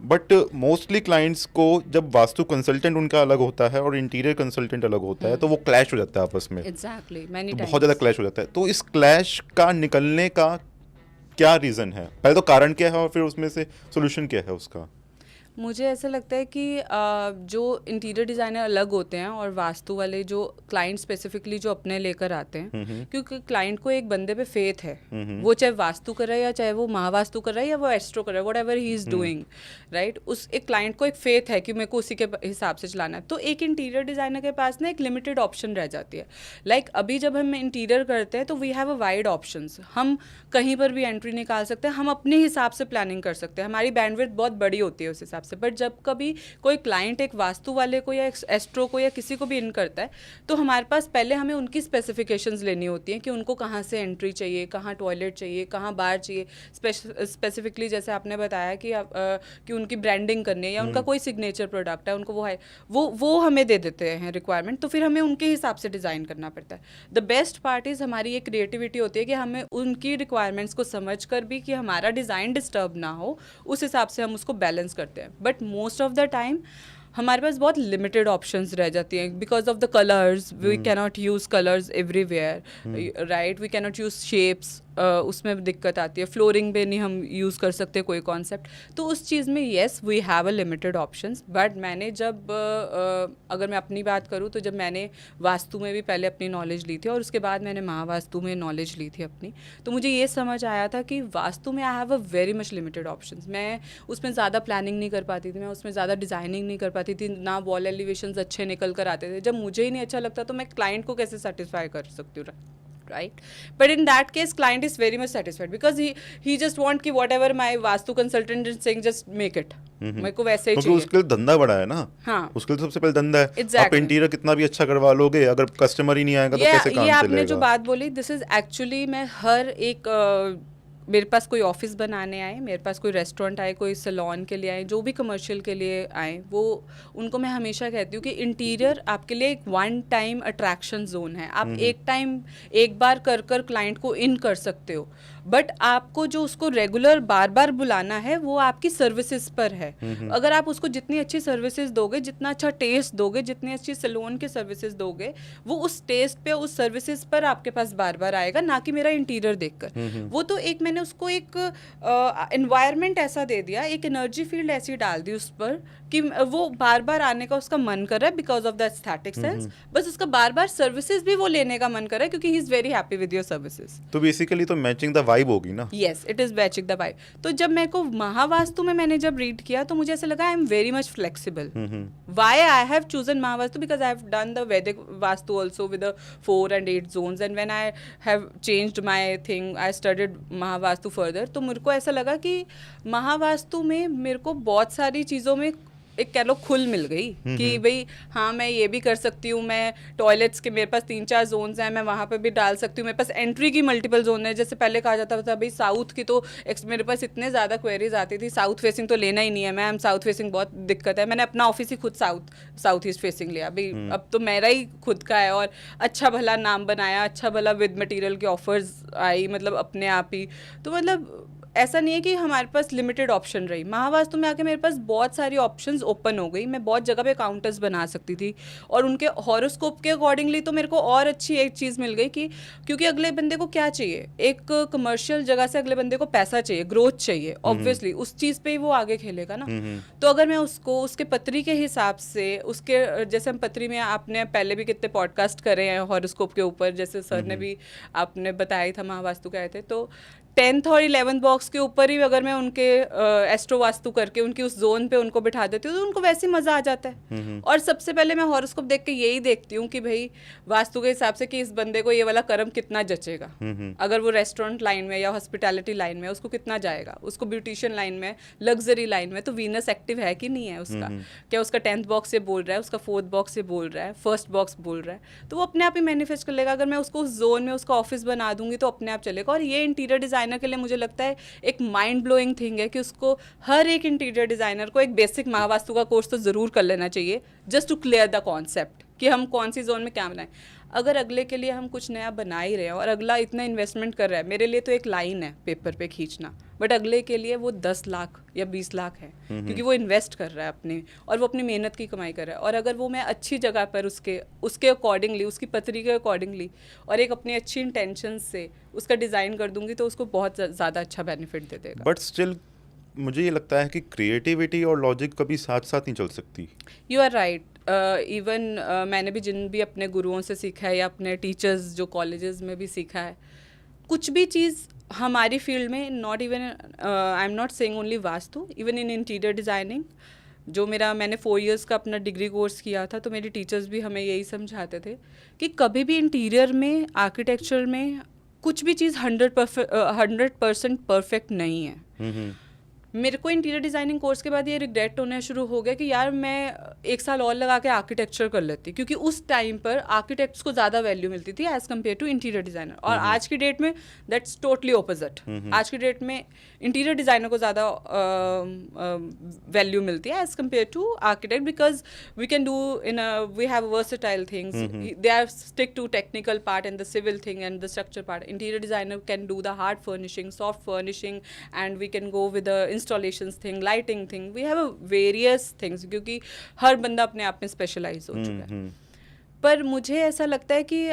But mostly clients को जब vastu consultant उनका अलग होता है और इंटीरियर कंसल्टेंट अलग होता है तो वो क्लैश हो जाता है आपस में, एग्जैक्टली मैनी तो टाइम्स बहुत ज़्यादा क्लैश हो जाता है। तो इस क्लैश का निकलने का क्या रीज़न है? पहले तो कारण क्या है और फिर उसमें से सोल्यूशन क्या है उसका? मुझे ऐसा लगता है कि जो इंटीरियर डिज़ाइनर अलग होते हैं और वास्तु वाले जो क्लाइंट स्पेसिफिकली जो अपने लेकर आते हैं, क्योंकि क्लाइंट को एक बंदे पे फेथ है, वो चाहे वास्तु कर रहा है या चाहे वो महावास्तु कर रहा है या वो एस्ट्रो कर रहा है, what ever he is doing, right. उस एक क्लाइंट को एक फेथ है कि मेरे को उसी के हिसाब से चलाना है। तो एक इंटीरियर डिज़ाइनर के पास ना एक लिमिटेड ऑप्शन रह जाती है। लाइक अभी जब हम इंटीरियर करते हैं तो we have a wide options, हम कहीं पर भी एंट्री निकाल सकते हैं, हम अपने हिसाब से प्लानिंग कर सकते हैं, हमारी बैंडविड्थ बहुत बड़ी होती है उस हिसाब से। बट जब कभी कोई क्लाइंट एक वास्तु वाले को या एस्ट्रो को या किसी को भी इन करता है तो हमारे पास पहले हमें उनकी स्पेसिफिकेशंस लेनी होती हैं कि उनको कहाँ से एंट्री चाहिए, कहाँ टॉयलेट चाहिए, कहाँ बार चाहिए, स्पेसिफिकली जैसे आपने बताया कि उनकी ब्रांडिंग करनी है या उनका कोई सिग्नेचर प्रोडक्ट है, उनको वो है, वो हमें दे देते हैं रिक्वायरमेंट, तो फिर हमें उनके हिसाब से डिज़ाइन करना पड़ता है। द बेस्ट पार्ट इज़ हमारी एक क्रिएटिविटी होती है कि हमें उनकी रिक्वायरमेंट्स को समझ कर भी कि हमारा डिज़ाइन डिस्टर्ब ना हो, उस हिसाब से हम उसको बैलेंस करते हैं। But most of the time हमारे पास बहुत लिमिटेड ऑप्शंस रह जाती हैं because of the colours, we cannot use colours everywhere, right, we cannot use shapes, उसमें दिक्कत आती है, फ्लोरिंग पे नहीं हम यूज़ कर सकते कोई कॉन्सेप्ट। तो उस चीज़ में yes we have a limited options. But मैंने जब अगर मैं अपनी बात करूँ तो जब मैंने वास्तु में भी पहले अपनी नॉलेज ली थी और उसके बाद मैंने महावास्तु में नॉलेज ली थी अपनी, तो मुझे ये समझ आया था कि वास्तु में I have a very much limited options. मैं उसमें ज़्यादा प्लानिंग नहीं कर पाती थी, मैं उसमें ज़्यादा डिज़ाइनिंग नहीं कर पाती थी, ना वॉल एलिवेशंस अच्छे निकल कर आते थे। जब मुझे ही नहीं अच्छा लगता तो मैं क्लाइंट को कैसे सेटिस्फाई कर सकती हूँ, right? But in that case client is very much satisfied because he just want कि whatever my vastu consultant is saying just make it, मेरे को वैसे ही क्योंकि चाहिए। उसके लिए धंधा बड़ा है ना। हाँ, उसके लिए तो सबसे पहले धंधा है। आप Exactly. इंटीरियर कितना भी अच्छा करवा लोगे, अगर कस्टमर ही नहीं आएगा तो कैसे ये काम आपने जो चलेगा? बात बोली, दिस इज एक्चुअली, मैं हर एक मेरे पास कोई ऑफिस बनाने आए, मेरे पास कोई रेस्टोरेंट आए, कोई सैलून के लिए आए, जो भी कमर्शियल के लिए आए, वो उनको मैं हमेशा कहती हूँ कि इंटीरियर आपके लिए एक वन टाइम अट्रैक्शन जोन है। आप एक बार कर कर क्लाइंट को इन कर सकते हो, बट आपको जो उसको रेगुलर बार बार बुलाना है वो आपकी सर्विसेज पर है। अगर आप उसको जितनी अच्छी सर्विसेज दोगे, जितना अच्छा टेस्ट दोगे, जितनी अच्छी सैलून की सर्विसेज दोगे, वो उस टेस्ट पे, उस सर्विसेज पर आपके पास बार बार आएगा, ना कि मेरा इंटीरियर देखकर। वो तो एक मैंने उसको एक एनवायरनमेंट ऐसा दे दिया, एक एनर्जी फील्ड ऐसी डाल दी उस पर कि वो बार बार आने का उसका मन कर रहा है because of the aesthetic sense. बस उसका बार बार सर्विसेज भी वो लेने का मन कर रहा है क्योंकि he is very happy with your services. तो बेसिकली तो मैचिंग द वाइब होगी ना। Yes, it is matching the vibe. तो जब मेरे को महावास्तु में मैंने जब रीड किया तो मुझे ऐसा लगा I am very much flexible. Why I have chosen Mahavastu? Because I have done the वैदिक vastu also with 4 and 8 zones, and when I have changed my thing, I studied Mahavastu further, तो मेरे को ऐसा लगा कि महावास्तु में मेरे को बहुत सारी चीज़ों में एक कह लो खुल मिल गई कि भाई हाँ मैं ये भी कर सकती हूँ, मैं टॉयलेट्स के मेरे पास 3-4 जोन्स हैं, मैं वहाँ पे भी डाल सकती हूँ, मेरे पास एंट्री की मल्टीपल जोन है। जैसे पहले कहा जाता था भाई साउथ की तो मेरे पास इतने ज़्यादा क्वेरीज आती थी, साउथ फेसिंग तो लेना ही नहीं है मैम, साउथ फेसिंग बहुत दिक्कत है। मैंने अपना ऑफिस ही खुद साउथ ईस्ट फेसिंग लिया भाई, अब तो मेरा ही खुद का है, और अच्छा भला नाम बनाया, अच्छा भला विद मटीरियल की ऑफर्स आई, मतलब अपने आप ही। तो मतलब ऐसा नहीं है कि हमारे पास लिमिटेड ऑप्शन रही। महावास्तु में आके मेरे पास बहुत सारी ऑप्शंस ओपन हो गई, मैं बहुत जगह पे काउंटर्स बना सकती थी, और उनके हॉरोस्कोप के अकॉर्डिंगली तो मेरे को और अच्छी एक चीज़ मिल गई कि क्योंकि अगले बंदे को क्या चाहिए, एक कमर्शियल जगह से अगले बंदे को पैसा चाहिए, ग्रोथ चाहिए, ऑब्वियसली उस चीज़ पे ही वो आगे खेलेगा ना। तो अगर मैं उसको उसके पत्री के हिसाब से, उसके जैसे हम पत्री में, आपने पहले भी कितने पॉडकास्ट करे हैं हॉरोस्कोप के ऊपर, जैसे सर ने भी आपने बताया था महावास्तु के आए थे, तो 10th और 11th बॉक्स के ऊपर ही अगर मैं उनके एस्ट्रो वास्तु करके उनकी उस जोन पे उनको बिठा देती हूँ तो उनको वैसे ही मज़ा आ जाता है। और सबसे पहले मैं हॉरोस्कोप देख के यही देखती हूँ कि भाई वास्तु के हिसाब से कि इस बंदे को ये वाला कर्म कितना जचेगा। अगर वो रेस्टोरेंट लाइन में या हॉस्पिटैलिटी लाइन में, उसको कितना जाएगा, उसको ब्यूटिशियन लाइन में, लग्जरी लाइन में, तो वीनस एक्टिव है कि नहीं है उसका, क्या उसका 10th बॉक्स से बोल रहा है, उसका 4th बॉक्स से बोल रहा है, 1st बॉक्स बोल रहा है, तो वो अपने आप ही मैनिफेस्ट कर लेगा। अगर मैं उसको उस जोन में उसका ऑफिस बना दूंगी तो अपने आप चलेगा। और ये इंटीरियर डिजाइनर के लिए मुझे लगता है एक माइंड ब्लोइंग थिंग है कि उसको, हर एक इंटीरियर डिजाइनर को एक बेसिक महावास्तु का कोर्स तो जरूर कर लेना चाहिए, just to clear the concept कि हम कौन सी जोन में क्या बनाएं। अगर अगले के लिए हम कुछ नया बना ही रहे हैं और अगला इतना इन्वेस्टमेंट कर रहा है, मेरे लिए तो एक लाइन है पेपर पे खींचना, बट अगले के लिए वो 10 लाख या 20 लाख है, क्योंकि वो इन्वेस्ट कर रहा है अपने, और वो अपनी मेहनत की कमाई कर रहा है। और अगर वो मैं अच्छी जगह पर उसके अकॉर्डिंगली, उसकी पत्री के अकॉर्डिंगली और एक अपनी अच्छी इंटेंशन से उसका डिज़ाइन कर दूंगी, तो उसको बहुत ज़्यादा अच्छा बेनिफिट दे देगा। बट स्टिल मुझे ये लगता है कि क्रिएटिविटी और लॉजिक कभी साथ साथ नहीं चल सकती। You are right. इवन मैंने भी जिन भी अपने गुरुओं से सीखा है या अपने टीचर्स जो कॉलेजेस में भी सीखा है, कुछ भी चीज़ हमारी फील्ड में, not even, I am not saying only vastu, even in interior designing, जो मैंने 4 इयर्स का अपना डिग्री कोर्स किया था, तो मेरे टीचर्स भी हमें यही समझाते थे कि कभी भी इंटीरियर में, आर्किटेक्चर में कुछ भी चीज़ 100% परफेक्ट नहीं है। मेरे को इंटीरियर डिज़ाइनिंग कोर्स के बाद ये रिग्रेट होना शुरू हो गया कि यार मैं 1 साल और लगा के आर्किटेक्चर कर लेती, क्योंकि उस टाइम पर आर्किटेक्ट्स को ज़्यादा वैल्यू मिलती थी as compare to interior designer. और आज की डेट में दैट्स टोटली ऑपोजिट। आज की डेट में इंटीरियर डिज़ाइनर को ज़्यादा वैल्यू मिलती है as compare to architect, because we can do we have versatile things, they are stick to technical part and the civil thing and the structure part. Interior designer can do the hard furnishing, soft furnishing, and we can go with the installations thing, lighting thing, we have a various things, क्योंकि हर बंदा अपने आप में specialise हो चुका है। पर मुझे ऐसा लगता है कि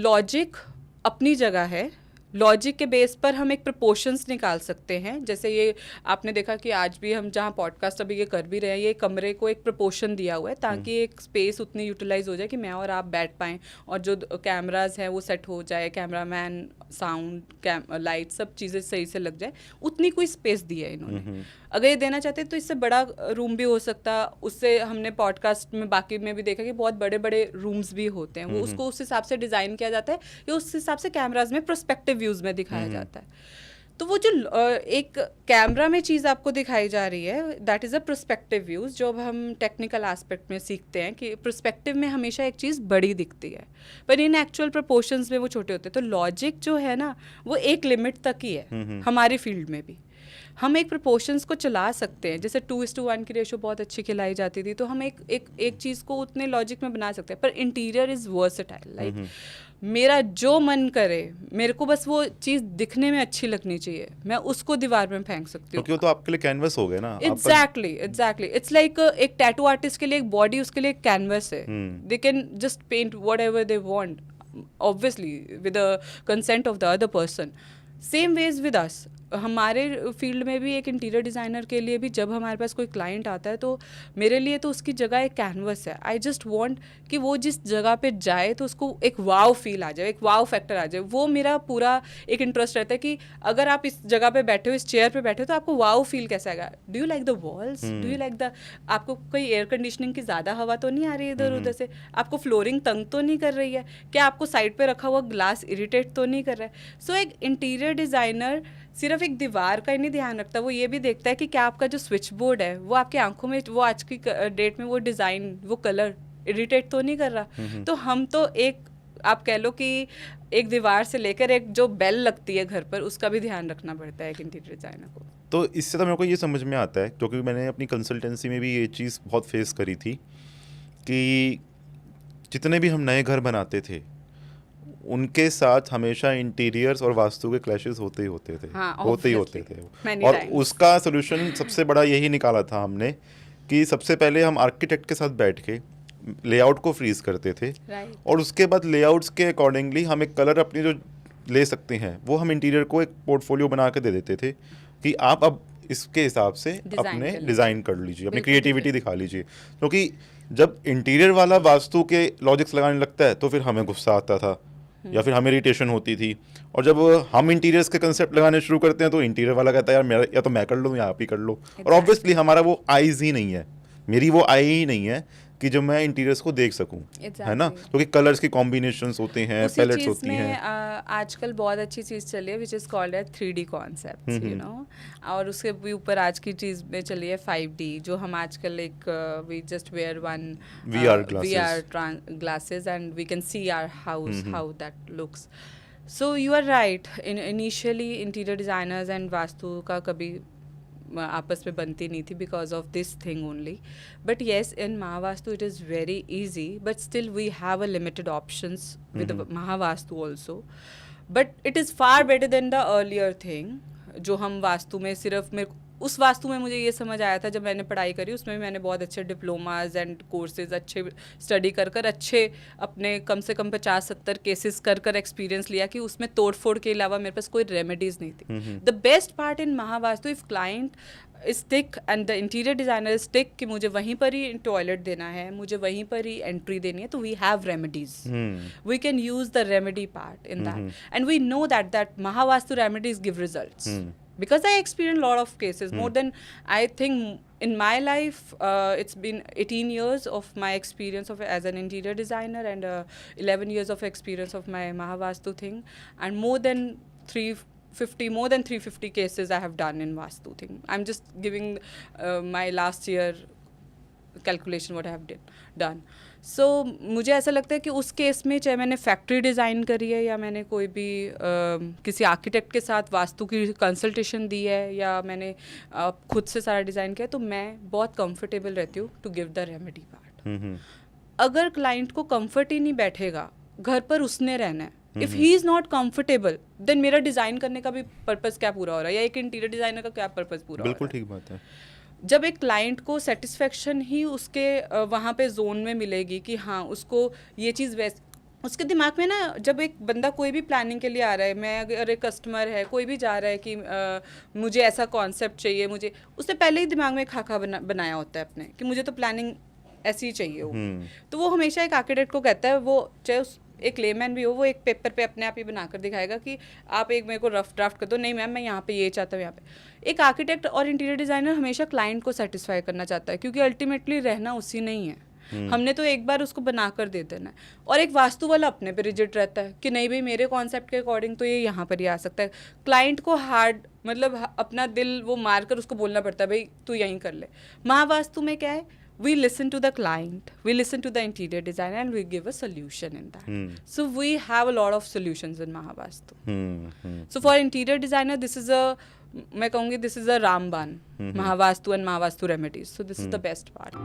लॉजिक अपनी जगह है, लॉजिक के बेस पर हम एक प्रपोर्शंस निकाल सकते हैं। जैसे ये आपने देखा कि आज भी हम जहाँ पॉडकास्ट अभी ये कर भी रहे हैं, ये कमरे को एक प्रपोर्शन दिया हुआ है ताकि एक स्पेस उतनी यूटिलाइज हो जाए कि मैं और आप बैठ पाएँ, और जो कैमराज हैं वो सेट हो जाए, कैमरामैन, साउंड, लाइट, सब चीज़ें सही से लग जाए, उतनी कोई स्पेस दी है इन्होंने। अगर ये देना चाहते हैं तो इससे बड़ा रूम भी हो सकता। उससे हमने पॉडकास्ट में बाकी में भी देखा कि बहुत बड़े बड़े रूम्स भी होते हैं, वो उसको उस हिसाब से डिज़ाइन किया जाता है या उस हिसाब से कैमराज में प्रोस्पेक्टिव व्यूज़ में दिखाया जाता है। तो वो जो एक कैमरा में चीज़ आपको दिखाई जा रही है, that is a prospective views, जो अब हम टेक्निकल एस्पेक्ट में सीखते हैं कि प्रोस्पेक्टिव में हमेशा एक चीज़ बड़ी दिखती है, पर इन एक्चुअल प्रोपोर्शंस में वो छोटे होते हैं। तो लॉजिक जो है ना, वो एक लिमिट तक ही है। हमारी फील्ड में भी हम एक प्रोपोर्शंस को चला सकते हैं। जैसे 2:1 की रेशो बहुत अच्छी खिलाई जाती थी, तो हम एक चीज़ को उतने लॉजिक में बना सकते हैं। पर इंटीरियर इज़ वर्सेटाइल, लाइक मेरा जो मन करे, मेरे को बस वो चीज़ दिखने में अच्छी लगनी चाहिए, मैं उसको दीवार में फेंक सकती हूँ। क्योंकि वो तो आपके लिए कैनवस हो गया ना। एग्जैक्टली। इट्स लाइक एक टैटू आर्टिस्ट के लिए एक बॉडी उसके लिए एक कैनवस है। They can just paint whatever they want, obviously with the consent of the other person. Same ways with us, हमारे फील्ड में भी एक इंटीरियर डिज़ाइनर के लिए भी जब हमारे पास कोई क्लाइंट आता है, तो मेरे लिए तो उसकी जगह एक कैनवस है। आई जस्ट वांट कि वो जिस जगह पे जाए तो उसको एक वाव फील आ जाए, एक वाव फैक्टर आ जाए। वो मेरा पूरा एक इंटरेस्ट रहता है कि अगर आप इस जगह पे बैठे हो, इस चेयर पे बैठे हो, तो आपको वाव फील कैसा आएगा। Do you like the walls, do you like the, आपको कोई एयर कंडीशनिंग की ज़्यादा हवा तो नहीं आ रही है इधर उधर से, आपको फ्लोरिंग तंग तो नहीं कर रही है, क्या आपको साइड पे रखा हुआ ग्लास इरिटेट तो नहीं कर रहा है। सो एक इंटीरियर डिज़ाइनर सिर्फ एक दीवार का ही नहीं ध्यान रखता, वो ये भी देखता है कि क्या आपका जो स्विच बोर्ड है वो आपकी आंखों में, वो आज की डेट में वो डिज़ाइन, वो कलर इरिटेट तो नहीं कर रहा। तो हम तो एक, आप कह लो कि एक दीवार से लेकर एक जो बेल लगती है घर पर, उसका भी ध्यान रखना पड़ता है एक इंटीरियर डिज़ाइनर को। तो इससे तो मेरे को ये समझ में आता है, क्योंकि मैंने अपनी कंसल्टेंसी में भी ये चीज़ बहुत फेस करी थी कि जितने भी हम नए घर बनाते थे, उनके साथ हमेशा इंटीरियर्स और वास्तु के क्लैशेस होते ही होते थे। हाँ, होते ही होते थे। Many और times. उसका सोल्यूशन सबसे बड़ा यही निकाला था हमने कि सबसे पहले हम आर्किटेक्ट के साथ बैठ के लेआउट को फ्रीज करते थे, Right. और उसके बाद लेआउट्स के अकॉर्डिंगली हम एक कलर अपनी जो ले सकते हैं, वो हम इंटीरियर को एक पोर्टफोलियो बना के दे देते थे कि आप अब इसके हिसाब से अपने डिज़ाइन कर लीजिए, अपनी क्रिएटिविटी दिखा लीजिए। क्योंकि जब इंटीरियर वाला वास्तु के लॉजिक्स लगाने लगता है तो फिर हमें गुस्सा आता था या फिर हमें इरिटेशन होती थी, और जब हम इंटीरियर्स के कंसेप्ट लगाने शुरू करते हैं तो इंटीरियर वाला कहता है यार मेरा, या तो मैं कर लूँ या आप ही कर लो। और ऑब्वियसली हमारा वो आईज ही नहीं है, मेरी वो आई ही नहीं है कि जब मैं इंटीरियर्स को देख सकूं, है ना, क्योंकि कलर्स की कॉम्बिनेशंस होते हैं, पैलेट्स होती हैं। आजकल बहुत अच्छी चीज़ चली है which is called as 3D concept, you know, और उसके भी ऊपर आज की चीज़ में चली है 5D, जो हम आजकल एक we just wear one VR glasses and we can see our house, how that looks. So you are right, initially interior designers and vastu का कभी आपस में बनती नहीं थी because of this thing only. But yes, in Mahavastu it is very easy, but still we have a limited options with Mahavastu also. But it is far better than the earlier thing, जो हम वास्तु में सिर्फ मेरे उस वास्तु में मुझे ये समझ आया था जब मैंने पढ़ाई करी, उसमें भी मैंने बहुत अच्छे डिप्लोमाज एंड कोर्सेज अच्छे स्टडी कर अच्छे अपने कम से कम 50-70 केसेस कर एक्सपीरियंस लिया कि उसमें तोड़ फोड़ के अलावा मेरे पास कोई रेमेडीज नहीं थी. The best part in Mahavastu, if client stick and the interior designer stick कि मुझे वहीं पर ही टॉयलेट देना है, मुझे वहीं पर ही एंट्री देनी है, तो we have remedies. We can use the remedy part in that, and we know that Mahavastu remedies give results. Because I experienced a lot of cases, more than, I think in my life, it's been 18 years of my experience as an interior designer, and 11 years of experience of my Mahavastu thing, and more than 350 cases I have done in Vastu thing. I'm just giving my last year calculation what I have done. So मुझे ऐसा लगता है कि उस case में चाहे मैंने factory design करी है या मैंने कोई भी किसी आर्किटेक्ट के साथ वास्तु की कंसल्टेशन दी है या मैंने खुद से सारा डिज़ाइन किया, तो मैं बहुत कंफर्टेबल रहती हूँ to give the remedy part. अगर क्लाइंट को कंफर्ट ही नहीं बैठेगा, घर पर उसने रहना है, if he is not comfortable, then मेरा डिज़ाइन करने का भी पर्पज़ क्या पूरा हो रहा है, या एक इंटीरियर डिज़ाइनर का क्या पर्पज़ पूरा हो रहा है. बिल्कुल ठीक बात है. जब एक क्लाइंट को सेटिस्फेक्शन ही उसके वहाँ पे जोन में मिलेगी कि हाँ उसको ये चीज़ उसके दिमाग में ना, जब एक बंदा कोई भी प्लानिंग के लिए आ रहा है, मैं अगर एक कस्टमर है कोई भी जा रहा है कि मुझे ऐसा कॉन्सेप्ट चाहिए, मुझे उसने पहले ही दिमाग में खाका बनाया होता है अपने कि मुझे तो प्लानिंग ऐसी ही चाहिए हो. तो वो हमेशा एक आर्किटेक्ट को कहता है, वो चाहे उस एक लेमैन भी हो, वो एक पेपर पे अपने आप ही बनाकर दिखाएगा कि आप एक मेरे को रफ ड्राफ्ट कर दो, नहीं मैम मैं यहाँ पे ये चाहता हूँ यहाँ पे. एक आर्किटेक्ट और इंटीरियर डिज़ाइनर हमेशा क्लाइंट को सेटिस्फाई करना चाहता है, क्योंकि अल्टीमेटली रहना उसी नहीं है. हमने तो एक बार उसको बनाकर दे देना है. और एक वास्तु वाला अपने पे रिजिड रहता है कि नहीं भाई मेरे कॉन्सेप्ट के अकॉर्डिंग तो ये यहाँ पर ही आ सकता है. क्लाइंट को हार्ड मतलब अपना दिल वो मार कर उसको बोलना पड़ता है भाई तू यहीं कर ले. महावास्तु में क्या है, we listen to the client, we listen to the interior designer, and we give a solution in that. So we have a lot of solutions in Mahavastu. So for interior designer, this is मैं कहूँगी this is a Ramban, Mahavastu and Mahavastu remedies. So this is the best part.